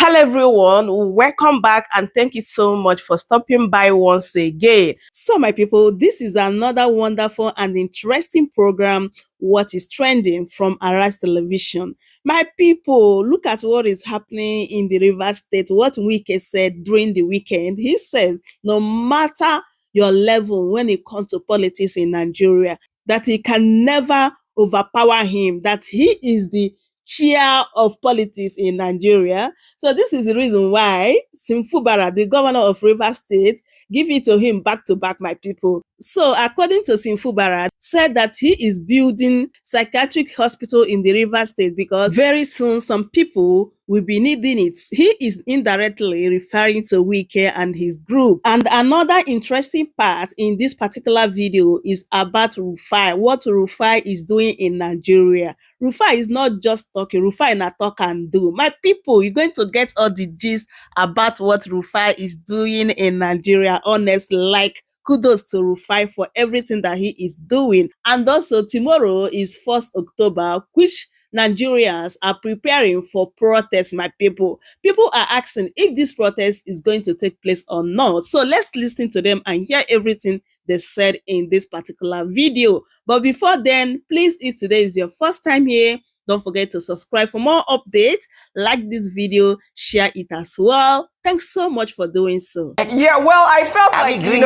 Hello everyone, welcome back and thank you so much for stopping by once again. So my people, this is another wonderful and interesting program, What is Trending from Arise Television. My people, look at what is happening in the Rivers State, what Wike said during the weekend. He said, no matter your level when it comes to politics in Nigeria, that he can never overpower him, that he is the chair of politics in Nigeria. So this is the reason why Fubara, the governor of Rivers State, give it to him back to back, my people. So according to Fubara, said that he is building psychiatric hospital in the Rivers State because very soon some people will be needing it. He is indirectly referring to Wike and his group. And another interesting part in this particular video is about Rufai, what Rufai is doing in Nigeria. Rufai is not just talking, Rufai na talk and do. My people, you're going to get all the gist about what Rufai is doing in Nigeria. Honestly, like, kudos to Rufai for everything that he is doing. And also tomorrow is 1st October, which Nigerians are preparing for protests, my people. People are asking if this protest is going to take place or not. So let's listen to them and hear everything they said in this particular video. But before then, please, if today is your first time here, don't forget to subscribe for more updates. Like this video, share it as well. Thanks so much for doing so. Yeah, well, I felt like, green,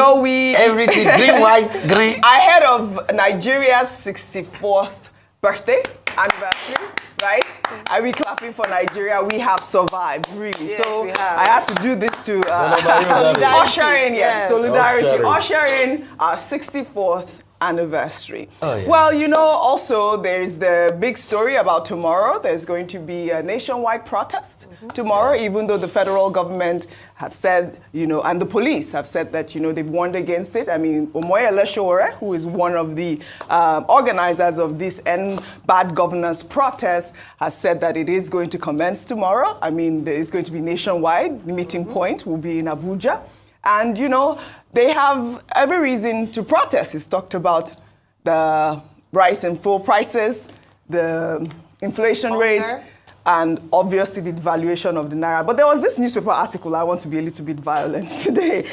everything, green, white, green. Ahead of Nigeria's 64th birthday anniversary, right? Are we clapping for Nigeria? We have survived, really. Yes, so I had to do this to usher in, solidarity, usher in our 64th anniversary. Oh, yeah. Well, also there's the big story about tomorrow. There's going to be a nationwide protest tomorrow, even though the federal government have said, and the police have said that, they've warned against it. I mean, Omoyele Sowore, who is one of the organizers of this End Bad Governance protest, has said that it is going to commence tomorrow. I mean, there is going to be nationwide. The meeting point will be in Abuja. And, they have every reason to protest. He's talked about the rise in fuel prices, the inflation rate, and obviously the devaluation of the Naira. But there was this newspaper article, I want to be a little bit violent today,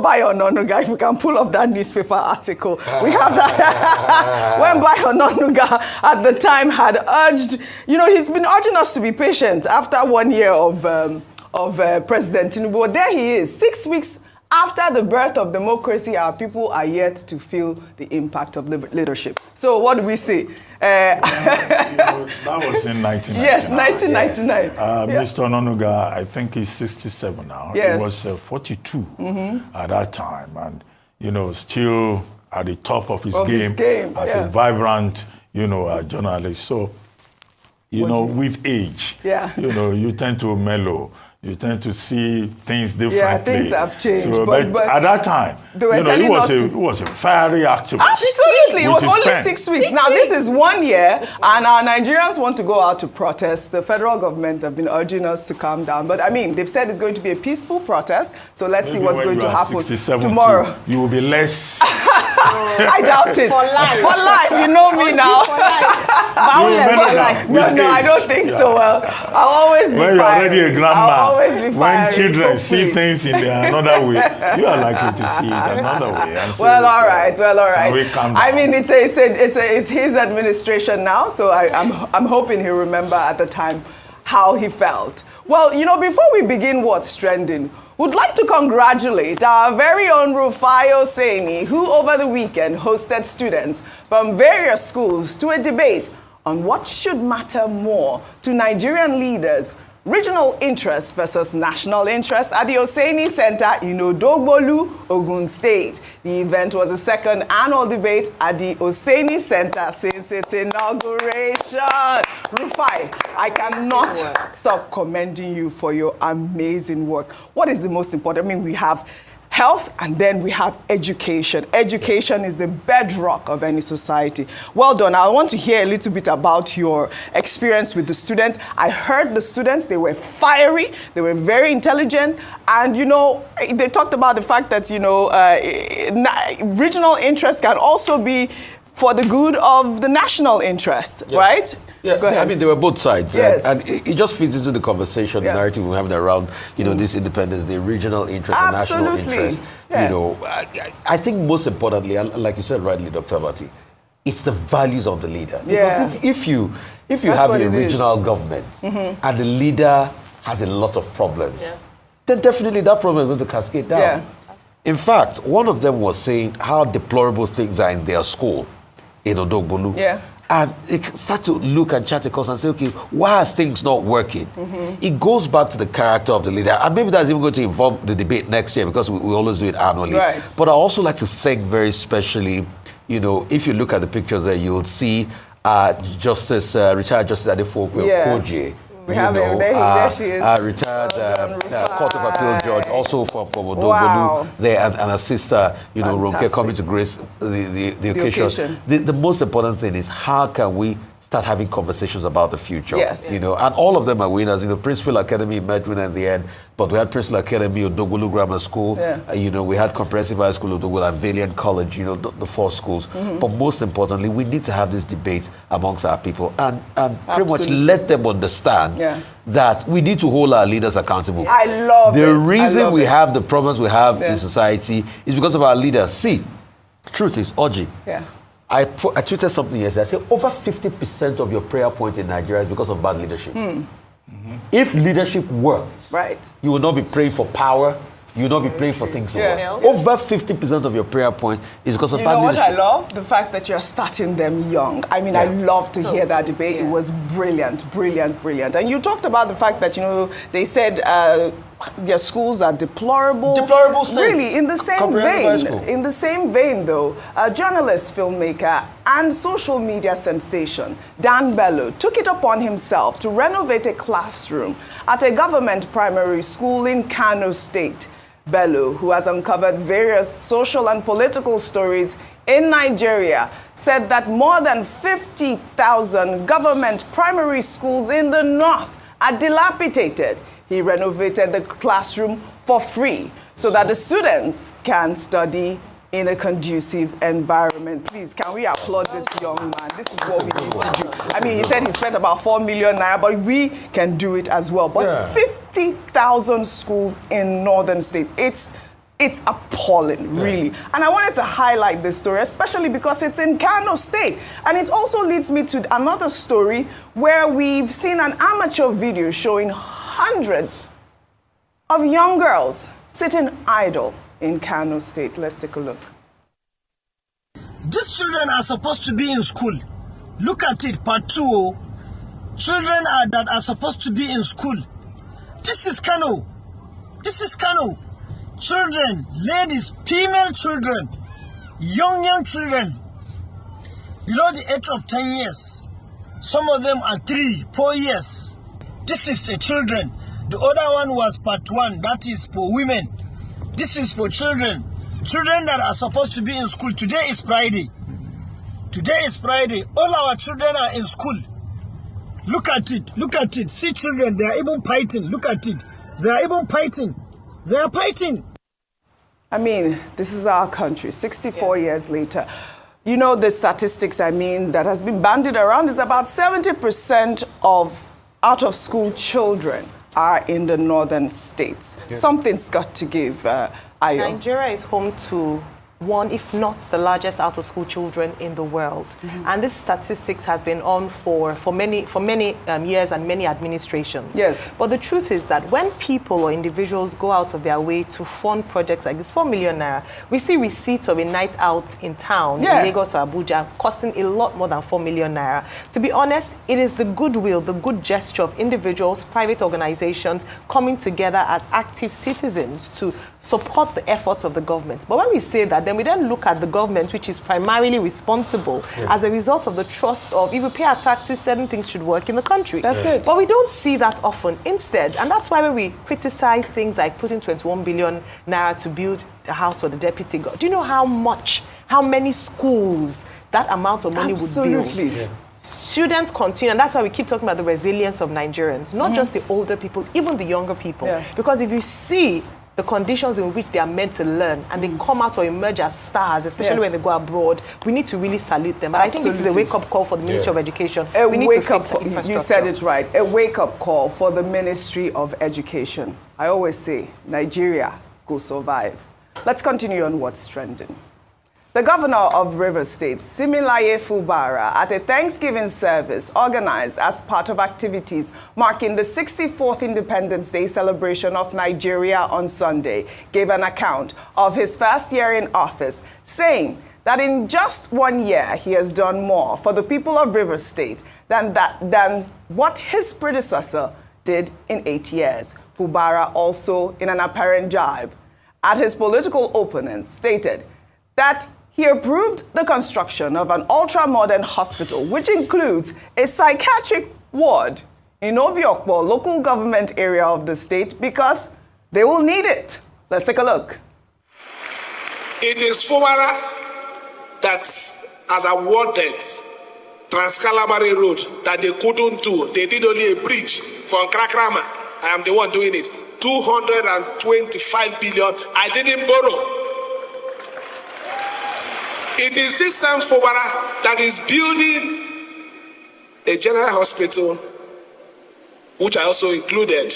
by Ononuga. If we can pull up that newspaper article. We have that. When Bayo Ononuga at the time had urged, he's been urging us to be patient after 1 year of President Tinubu. But there he is, 6 weeks after the birth of democracy, our people are yet to feel the impact of leadership. So what do we say? That was in 1999. Yes, 1999. Mr. Ononuga, I think he's 67 now. Yes. He was 42 at that time, and still at the top of his game as a vibrant, journalist. So, with age, you tend to mellow. You tend to see things differently. Yeah, things have changed. So, but at that time, he was a fiery activist. Absolutely. It was only 6 weeks. Now, this is 1 year, and our Nigerians want to go out to protest. The federal government have been urging us to calm down. But, I mean, they've said it's going to be a peaceful protest. So let's see what's going to happen tomorrow. You will be less... I doubt it. For life. For life. You know me now. For life. No, I don't think so. Well, I'll always be when you're already a grandma, when children see things in another way, you are likely to see it another way. And so well, all right. I mean, it's his administration now, so I'm hoping he'll remember at the time how he felt. Well, before we begin What's Trending, would like to congratulate our very own Rufai Oseni, who over the weekend hosted students from various schools to a debate on what should matter more to Nigerian leaders: regional interest versus national interest at the Oseni Center in Odogbolu, Ogun State. The event was the second annual debate at the Oseni Center since its inauguration. Rufai, I cannot stop commending you for your amazing work. What is the most important? I mean, we have health, and then we have education. Education is the bedrock of any society. Well done. I want to hear a little bit about your experience with the students. I heard the students, they were fiery, they were very intelligent, and they talked about the fact that, regional interest can also be for the good of the national interest, right? Yeah, Go ahead. I mean, there were both sides. Yes. And it just fits into the conversation, the narrative we're having around, this independence, the regional interest, the national interest. Yeah. I think most importantly, and like you said rightly, Dr. Abati, it's the values of the leader. Yeah. Because if you have a regional government and the leader has a lot of problems, then definitely that problem is going to cascade down. Yeah. In fact, one of them was saying how deplorable things are in their school in Odogbolu. Yeah. And it start to look and chat across and say, okay, why are things not working? It goes back to the character of the leader. And maybe that's even going to involve the debate next year because we always do it annually. Right. But I also like to thank very specially, if you look at the pictures there, you'll see retired Justice Adefope Koje. We have him. There she is. Retired Court of Appeal judge, also from Odogbolu Wow. there, and her sister, Ronke, coming to grace the occasion. The most important thing is how can we start having conversations about the future? Yes. And all of them are winners. Princefield Academy emerged winner in the end, but we had Princefield Academy, Odogbolu Grammar School. Yeah. We had Comprehensive High School, Odogbolu, and Valiant College. The four schools. But most importantly, we need to have this debate amongst our people and pretty much let them understand that we need to hold our leaders accountable. I love the reason we have the problems we have in society is because of our leaders. See, truth is, Oji. Yeah. I tweeted something yesterday. I said over 50% of your prayer point in Nigeria is because of bad leadership. If leadership worked, you will not be praying for power. You will not be praying for things. Over 50% of your prayer point is because of bad leadership. You know what I love? The fact that you're starting them young. I mean, I love to hear that debate. It was brilliant, brilliant, brilliant. And you talked about the fact that, they said their schools are deplorable. Deplorable states. Really, in the same vein, though, a journalist, filmmaker, and social media sensation, Dan Bello, took it upon himself to renovate a classroom at a government primary school in Kano State. Bello, who has uncovered various social and political stories in Nigeria, said that more than 50,000 government primary schools in the north are dilapidated. He renovated the classroom for free so that the students can study in a conducive environment. Please, can we applaud this young man? This is what we need to do. I mean, he said he spent about 4 million naira, but we can do it as well. But 50,000 schools in northern states, it's appalling, really. And I wanted to highlight this story, especially because it's in Kano State. And it also leads me to another story where we've seen an amateur video showing hundreds of young girls sitting idle in Kano State. Let's take a look. These children are supposed to be in school. Look at it, part 2. Children that are supposed to be in school. This is Kano. This is Kano. Children, ladies, female children, young children, below the age of 10 years. Some of them are 3, 4 years. This is the children. The other one was part 1, that is for women. This is for children. Children that are supposed to be in school. Today is Friday. Today is Friday. All our children are in school. Look at it. Look at it. See children, they are even fighting. Look at it. They are even fighting. They are fighting. I mean, this is our country, 64 years later. You know, the statistics, that has been bandied around is about 70% of out-of-school children are in the northern states. Something's got to give, Ayo. Nigeria is home to one, if not the largest out-of-school children in the world. And this statistics has been on for many years and many administrations. Yes. But the truth is that when people or individuals go out of their way to fund projects like this, 4 million naira, we see receipts of a night out in town, in Lagos or Abuja, costing a lot more than 4 million naira. To be honest, it is the goodwill, the good gesture of individuals, private organizations coming together as active citizens to support the efforts of the government. But when we say that, then we then look at the government, which is primarily responsible as a result of the trust of, if we pay our taxes, certain things should work in the country. That's it. But we don't see that often. Instead, and that's why when we criticize things like putting 21 billion naira to build a house for the deputy god, do you know how many schools that amount of money would build? Absolutely. Students continue, and that's why we keep talking about the resilience of Nigerians, not just the older people, even the younger people. Because if you see the conditions in which they are meant to learn, and they come out or emerge as stars, especially when they go abroad, we need to really salute them. And I think this is a wake-up call for the Ministry of Education. We need to fix the infrastructure. You said it right. A wake-up call for the Ministry of Education. I always say, Nigeria go survive. Let's continue on what's trending. The governor of Rivers State, Similaye Fubara, at a Thanksgiving service organized as part of activities marking the 64th Independence Day celebration of Nigeria on Sunday, gave an account of his first year in office, saying that in just 1 year he has done more for the people of Rivers State than what his predecessor did in 8 years. Fubara, also in an apparent jibe at his political opponents, stated that he approved the construction of an ultra-modern hospital, which includes a psychiatric ward in Obiokpo, local government area of the state, because they will need it. Let's take a look. It is Fubara that has awarded Trans-Calabari Road that they couldn't do. They did only a bridge from Krakrama. I am the one doing it. 225 billion. I didn't borrow. It is this same Fubara that is building a general hospital, which I also included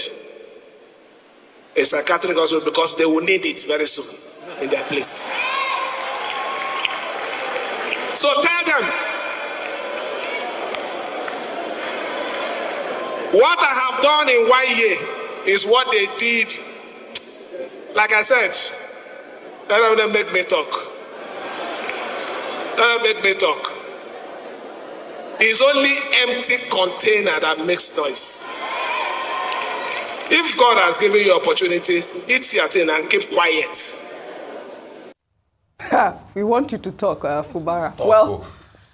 a psychiatric hospital, because they will need it very soon in their place. So tell them, what I have done in 1 year is what they did. Like I said, let them make me talk. Let them make me talk. It's only empty container that makes noise. If God has given you opportunity, eat your thing and keep quiet. We want you to talk, Fubara. Well,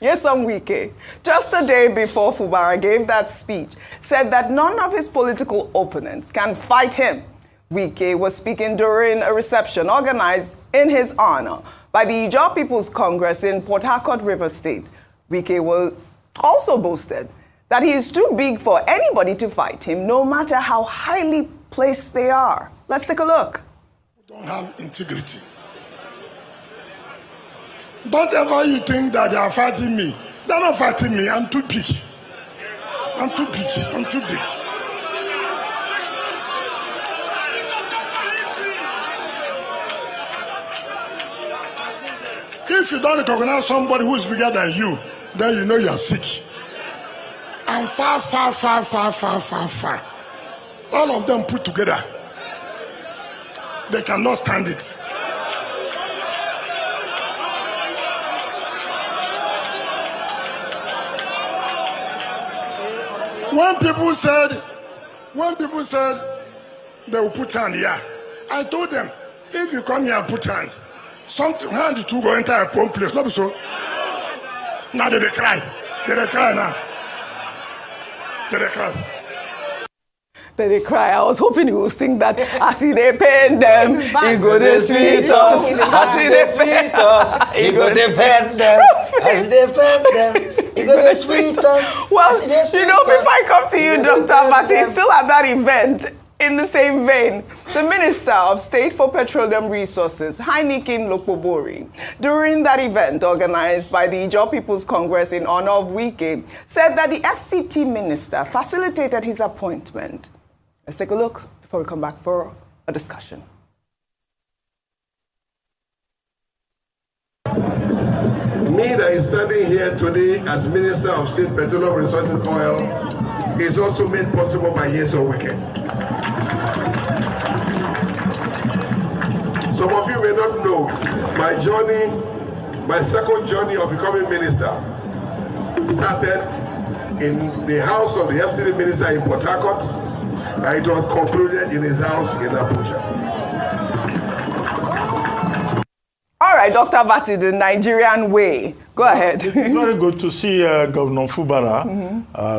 NYESOM Wike, just a day before Fubara gave that speech, said that none of his political opponents can fight him. Wike was speaking during a reception organized in his honor by the Ijaw People's Congress in Port Harcourt, Rivers State. Wike was also boasted that he is too big for anybody to fight him, no matter how highly placed they are. Let's take a look. Don't have integrity. Don't ever you think that they are fighting me. They're not fighting me. I'm too big. I'm too big. I'm too big. If you don't recognize somebody who is bigger than you, then you know you are sick. I'm far, far, far, far, far, far, far. All of them put together, they cannot stand it. When people said they will put hand here, I told them, if you come here and put hand, something hand to go enter a pump place. Not so. Now they cry. They cry now. They cry. They cry. I was hoping you would sing that. I see they pain them. He go to sweet us. I see they pain us. He go to pain them. I see they pain them. He go to sweet us. Well, you know, before I come to you, Dr. Vati, still at that event, in the same vein, the Minister of State for Petroleum Resources, Heineken Lokpobori, during that event organized by the Ijaw People's Congress in honor of Wike, said that the FCT minister facilitated his appointment. Let's take a look before we come back for a discussion. Me that is standing here today as Minister of State Petroleum Resources Oil is also made possible by NYESOM Wike. Some of you may not know my second journey of becoming minister started in the house of the FCT minister in Port Harcourt, and it was concluded in his house in Abuja. All right, Dr. Vati, the Nigerian way. Go ahead. It's very good to see Governor Fubara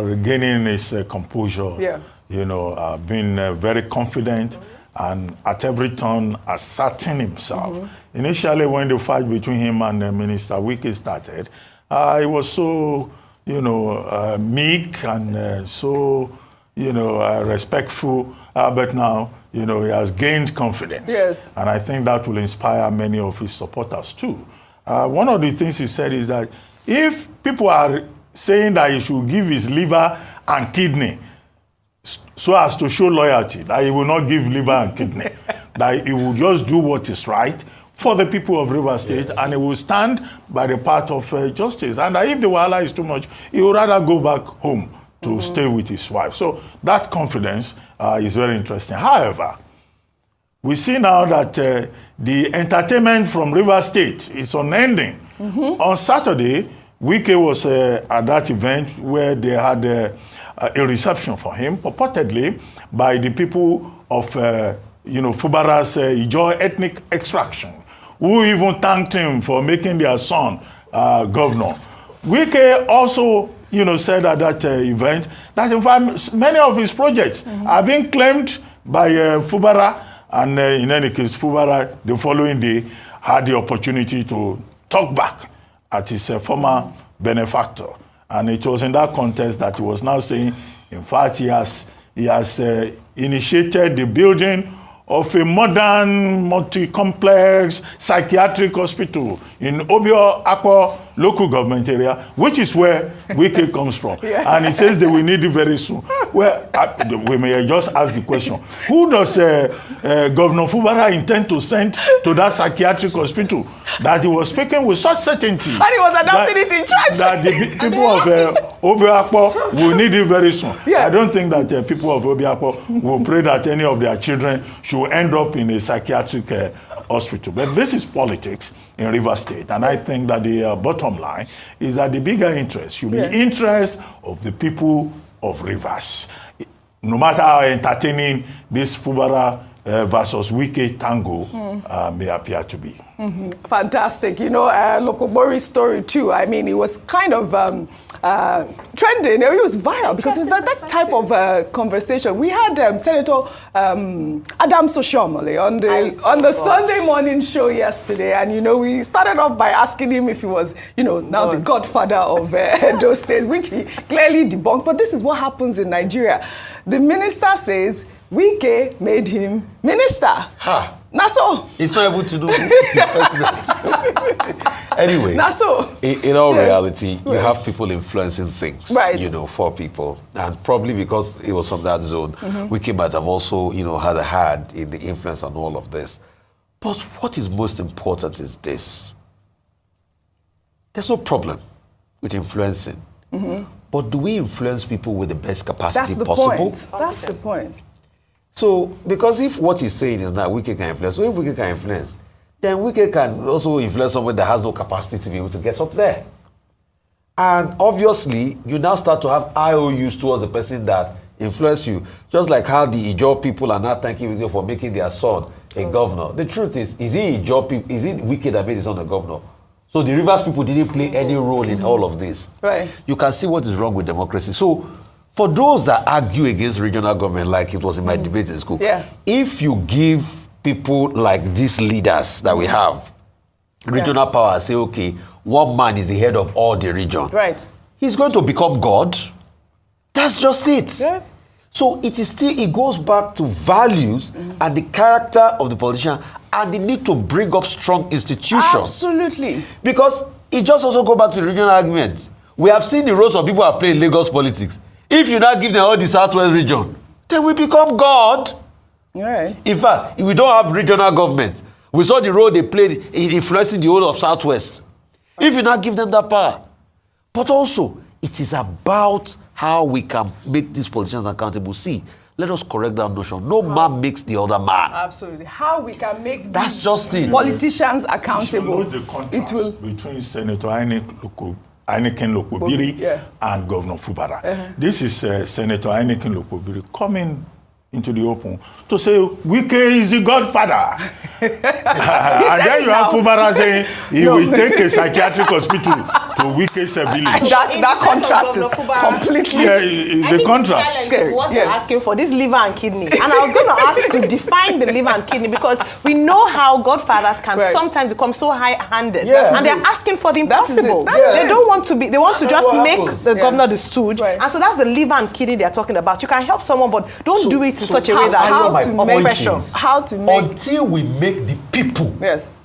regaining his composure. Yeah. You know, being very confident and at every turn asserting himself. Initially, when the fight between him and Minister Wike started, he was so, you know, meek and so, you know, respectful. But now he has gained confidence. Yes. And I think that will inspire many of his supporters too. One of the things he said is that if people are saying that he should give his liver and kidney so as to show loyalty, that he will not give liver and kidney, that he will just do what is right for the people of Rivers State, and he will stand by the path of justice. And if the wahala is too much, he would rather go back home to stay with his wife. So that confidence is very interesting. However, we see now that the entertainment from Rivers State is unending. On Saturday, Wike was at that event where they had a reception for him, purportedly by the people of Fubara's Ijaw ethnic extraction, who even thanked him for making their son governor. Wike also said at that event that in fact many of his projects are being claimed by Fubara, and in any case Fubara the following day had the opportunity to talk back at his former benefactor. And it was in that context that he was now saying, in fact, he has initiated the building of a modern, multi-complex psychiatric hospital in Obio Akpo local government area, which is where Wike comes from. And he says they will need it very soon. Well, we may just ask the question, who does Governor Fubara intend to send to that psychiatric hospital that he was speaking with such certainty? And he was announcing it in church. That the people of Obio Akpo will need it very soon. I don't think that people of Obio Akpo will pray that any of their children should end up in a psychiatric hospital. But this is politics in Rivers State, and I think that the bottom line is that the bigger interest should be interest of the people of Rivers. No matter how entertaining this Fubara versus Wike tango may appear to be. Fantastic. Lokobori's story too. I mean, it was kind of trending. It was viral because it was like that type of conversation. We had Senator Adam Soshomole on the Sunday morning show yesterday, and we started off by asking him if he was now the godfather of those states, which he clearly debunked. But this is what happens in Nigeria. The minister says Wike made him minister. Naso. It's not able to do Anyway, Naso. In all reality, you have people influencing things, for people. And probably because it was from that zone, Wike might have also, had a hand in the influence on all of this. But what is most important is this. There's no problem with influencing. But do we influence people with the best capacity possible? That's the point. So, because if what he's saying is that Wike can influence, so if Wike can influence, then Wike can also influence someone that has no capacity to be able to get up there. And obviously, you now start to have IOUs towards the person that influenced you. Just like how the Ijaw people are not thanking Wike for making their son a governor. The truth is it Ijaw people, is it Wike that made his son a governor? So the Rivers people didn't play any role in all of this. Right. You can see what is wrong with democracy. So, for those that argue against regional government, like it was in my debate in school, if you give people like these leaders that we have regional power, say, okay, one man is the head of all the region. Right. He's going to become God. That's just it. Yeah. So it goes back to values and the character of the politician and the need to bring up strong institutions. Absolutely. Because it just also goes back to the regional argument. We have seen the roles of people who have played in Lagos politics. If you now give them all the Southwest region, then we become God. Right. In fact, if we don't have regional government, we saw the role they played in influencing the whole of Southwest. If you now give them that power. But also, it is about how we can make these politicians accountable. See, let us correct that notion. No man makes the other man. Absolutely. How we can make That's just it. Politicians accountable. You should know the contrast between Senator Heineken Lokobiri and Governor Fubara. This is Senator Heineken Lokobiri coming into the open to say Wike is the godfather. And then you have Fubara saying he will take a psychiatric hospital Wike's ability. That contrast is completely. Yeah, it's the contrast. What they're asking for, this liver and kidney. And I was going to ask to define the liver and kidney, because we know how godfathers can sometimes become so high-handed. And they're asking for the impossible. They don't want to be, they want to just make the governor the stooge. And so that's the liver and kidney they're talking about. You can help someone, but don't do it in such a way that how to make until we make the people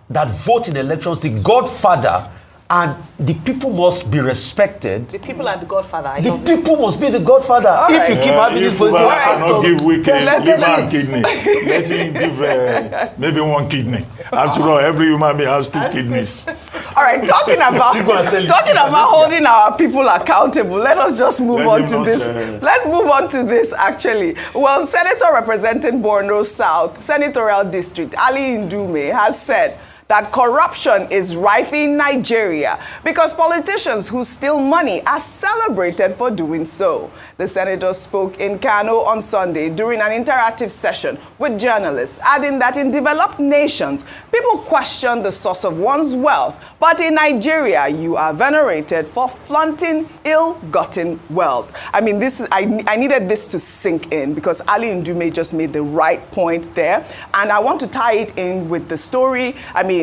that vote in elections the godfather, and the people must be respected. The people are the godfather. The people must be the godfather. If you keep having this vote, cannot give Wike liver and kidney. Let him give maybe one kidney. After all, every human being has 2 kidneys. All right, talking about holding our people accountable, let us just move on to this. Let's move on to this, actually. Well, Senator representing Borno South Senatorial District, Ali Ndume, has said that corruption is rife in Nigeria because politicians who steal money are celebrated for doing so. The senator spoke in Kano on Sunday during an interactive session with journalists, adding that in developed nations, people question the source of one's wealth, but in Nigeria, you are venerated for flaunting ill-gotten wealth. I mean, I needed this to sink in because Ali Ndume just made the right point there, and I want to tie it in with the story. I mean,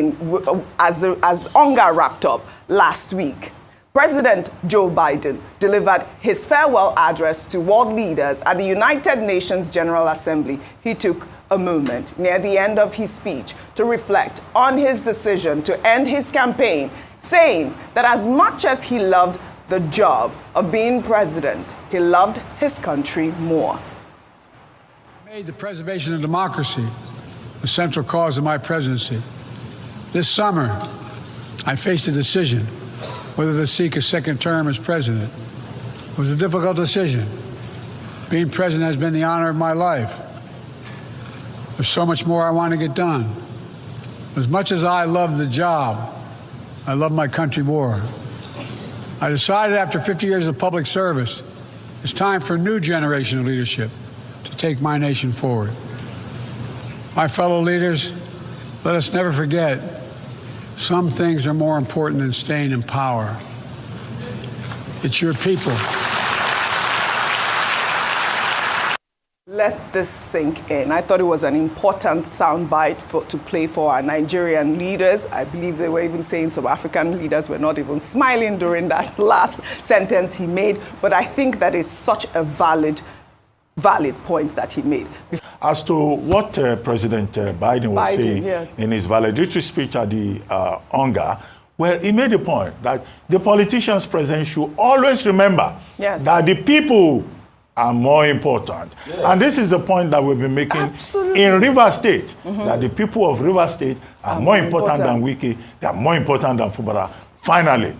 as Onga wrapped up last week, President Joe Biden delivered his farewell address to world leaders at the United Nations General Assembly. He took a moment near the end of his speech to reflect on his decision to end his campaign, saying that as much as he loved the job of being president, he loved his country more. Made the preservation of democracy the central cause of my presidency. This summer, I faced a decision whether to seek a second term as president. It was a difficult decision. Being president has been the honor of my life. There's so much more I want to get done. As much as I love the job, I love my country more. I decided after 50 years of public service, it's time for a new generation of leadership to take my nation forward. My fellow leaders, let us never forget, some things are more important than staying in power. It's your people. Let this sink in. I thought it was an important soundbite to play for our Nigerian leaders. I believe they were even saying some African leaders were not even smiling during that last sentence he made. But I think that is such a valid point that he made. As to what President Biden was saying in his valedictory speech at the Onga, well, he made a point that the politicians present should always remember that the people are more important. And this is the point that we've been making in Rivers State, that the people of Rivers State are more important than Wike, they are more important than Fubara. Finally,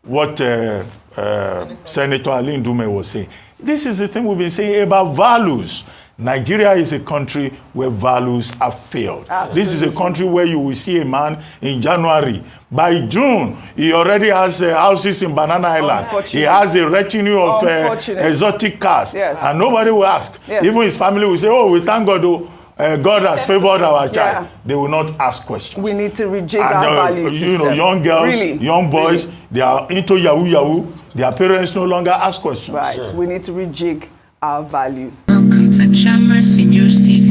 what Senator Ali Ndume was saying, this is the thing we've been saying about values. Nigeria is a country where values have failed. This is a country where you will see a man in January. By June, he already has houses in Banana Island. He has a retinue of exotic cars. And nobody will ask. Even his family will say, oh, we thank God, God has favored our child. They will not ask questions. We need to rejig our value system. Young girls, young boys, they are into yahoo. Their parents no longer ask questions. Right. We need to rejig our value. Welcome to Shamra Senior Steve.